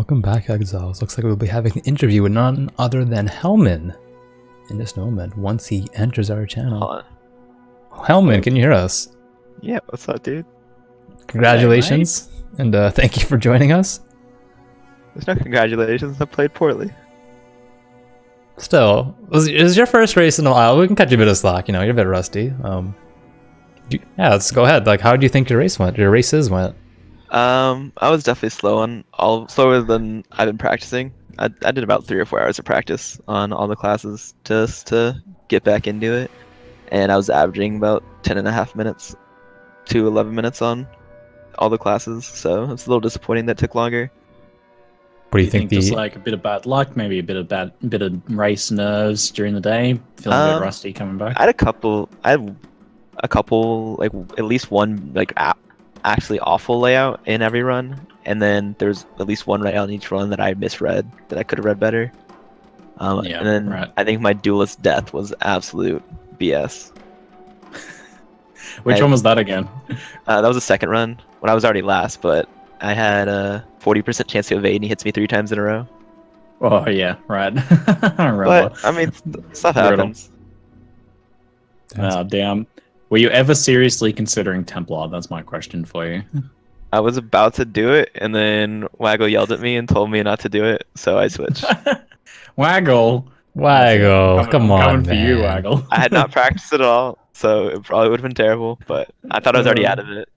Welcome back, Exiles. Looks like we'll be having an interview with none other than Helman in this moment once he enters our channel. Helman, can you hear us? Yeah, what's up, dude? Congratulations, and thank you for joining us. There's no congratulations, I played poorly. Still, it was your first race in a while. We can cut you a bit of slack, you know, you're a bit rusty. Yeah, let's go ahead. Like, how do you think your races went? I was definitely slower than I've been practicing. I did about 3 or 4 hours of practice on all the classes just to get back into it. And I was averaging about 10.5 minutes to 11 minutes on all the classes, so it's a little disappointing that it took longer. What do you think? Just like a bit of bad luck, maybe a bit of race nerves during the day, feeling a bit rusty coming back? I had a couple, like at least one like actually awful layout in every run, and then there's at least one layout in each run that I misread that I could have read better. And then I think my duelist death was absolute BS. Which one was that again? That was the second run when I was already last, but I had a 40% chance to evade and he hits me 3 times in a row. Oh yeah, right. But I mean, stuff happens. Oh damn. Were you ever seriously considering Templar? That's my question for you. I was about to do it, and then Waggle yelled at me and told me not to do it, so I switched. Waggle, come on, coming man. for you, Waggle. I had not practiced at all, so it probably would have been terrible, but I thought I was already out of it.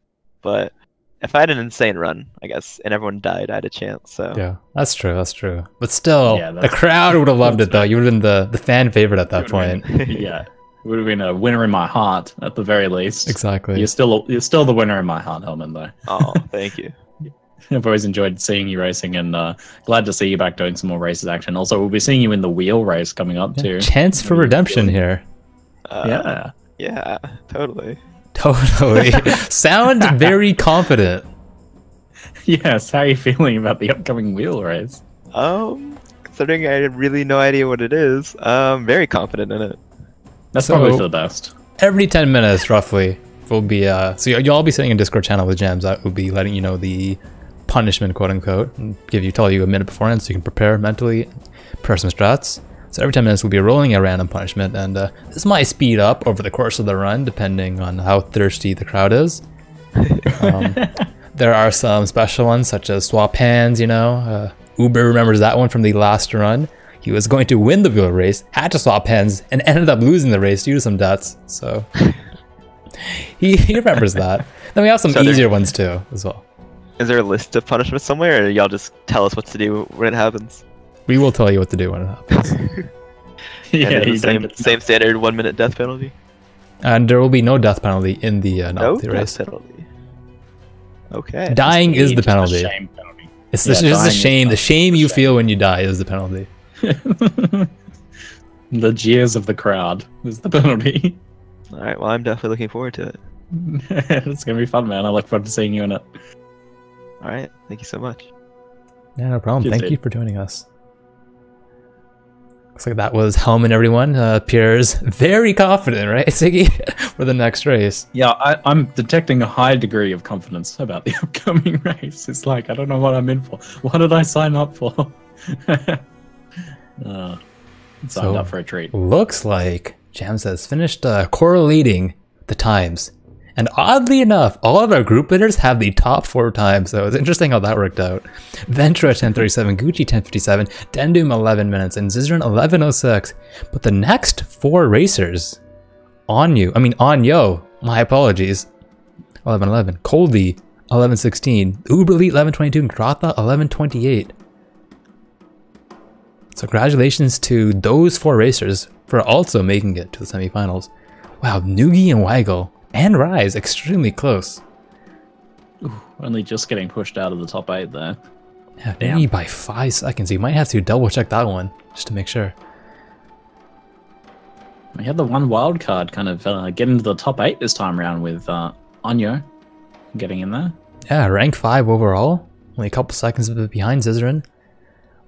But if I had an insane run, I guess, and everyone died, I had a chance. So yeah, that's true. But still, the crowd would have loved it, though. You would have been the fan favorite at that point. Yeah. Would have been a winner in my heart, at the very least. Exactly. You're still the winner in my heart, Helman, though. Oh, thank you. I've always enjoyed seeing you racing, and glad to see you back doing some more races action. Also, we'll be seeing you in the wheel race coming up too. Chance for redemption here. Yeah, totally. Totally. Sound very confident. Yes. How are you feeling about the upcoming wheel race? Considering I have really no idea what it is, I'm very confident in it. That's probably for the best. Every 10 minutes, roughly, will be so you'll all be sitting in Discord channel with Gems. That will be letting you know the punishment, quote unquote, and tell you a minute beforehand so you can prepare mentally, prepare some strats. So every 10 minutes we'll be rolling a random punishment, and this might speed up over the course of the run depending on how thirsty the crowd is. There are some special ones such as swap hands. You know, Uber remembers that one from the last run. He was going to win the wheel race, had to swap hands, and ended up losing the race due to some deaths. So he remembers that. Then we have some easier ones too, as well. Is there a list of punishments somewhere, or y'all just tell us what to do when it happens? We will tell you what to do when it happens. Yeah, the same standard 1-minute death penalty. And there will be no death penalty in the novelty race. Penalty. Okay. Dying is the penalty. Shame penalty. It's just a shame. The shame you feel when you die is the penalty. The jeers of the crowd is the penalty. Alright, well, I'm definitely looking forward to it. It's gonna be fun, man. I look forward to seeing you in it. Alright, thank you so much. Yeah, no problem. Thank you for joining us. Looks like that was Helman, everyone. Appears very confident, right, Siggy, for the next race. Yeah, I'm detecting a high degree of confidence about the upcoming race. It's like, I don't know what I'm in for. What did I sign up for? Signed up for a treat. Looks like Jams has finished correlating the times. And oddly enough, all of our group winners have the top 4 times, so it's interesting how that worked out. Ventura 10:37, Gucci 10:57, Dendum 11 minutes, and Zizran 11:06. But the next 4 racers, Onyo, my apologies, 11:11, Coldy 11:16, Uber Elite 11:22, and Goratha 11:28. So congratulations to those 4 racers for also making it to the semifinals. Wow, Noogie and Waggle and Rise extremely close. Ooh, only just getting pushed out of the top 8 there. Yeah, maybe by 5 seconds. You might have to double check that one just to make sure. We had the one wild card kind of get into the top 8 this time around with Onyo getting in there. Yeah, rank 5 overall. Only a couple seconds behind Zizran.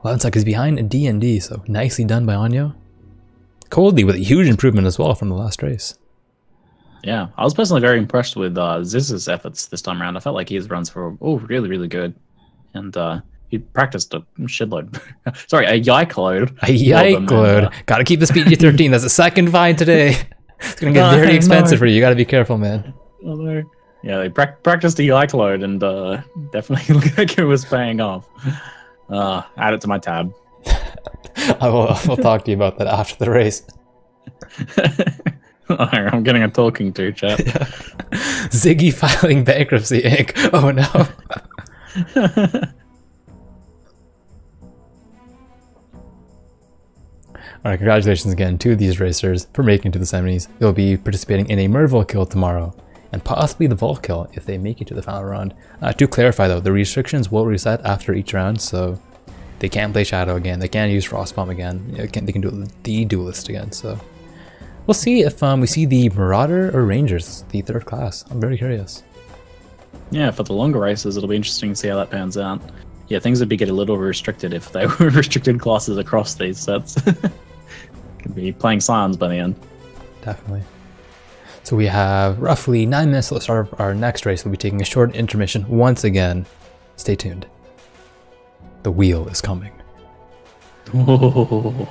11 seconds behind D&D, so nicely done by Onyo. Coldly with a huge improvement as well from the last race. Yeah, I was personally very impressed with Ziz's efforts this time around. I felt like his runs were really, really good. And he practiced a shitload. Sorry, a yike load. A yike load. Gotta keep this PG-13. That's the second fine today. It's gonna get very expensive for you. You gotta be careful, man. Yeah, they practiced a yike load and definitely looked like it was paying off. Add it to my tab. We'll talk to you about that after the race. I'm getting a talking to, chat. Yeah. Ziggy filing bankruptcy, Inc. Oh no. Alright, congratulations again to these racers for making it to the semis. They'll be participating in a Merville kill tomorrow, and possibly the Vault kill if they make it to the final round. To clarify though, the restrictions will reset after each round, so they can't play Shadow again, they can't use Frostbomb again, they can do the Duelist again, so... We'll see if we see the Marauder or Rangers, the third class. I'm very curious. Yeah, for the longer races, it'll be interesting to see how that pans out. Yeah, things would be getting a little restricted if they were restricted classes across these sets. Could be playing Scions by the end. Definitely. So we have roughly 9 minutes to start our next race. We'll be taking a short intermission once again. Stay tuned. The wheel is coming. Oh.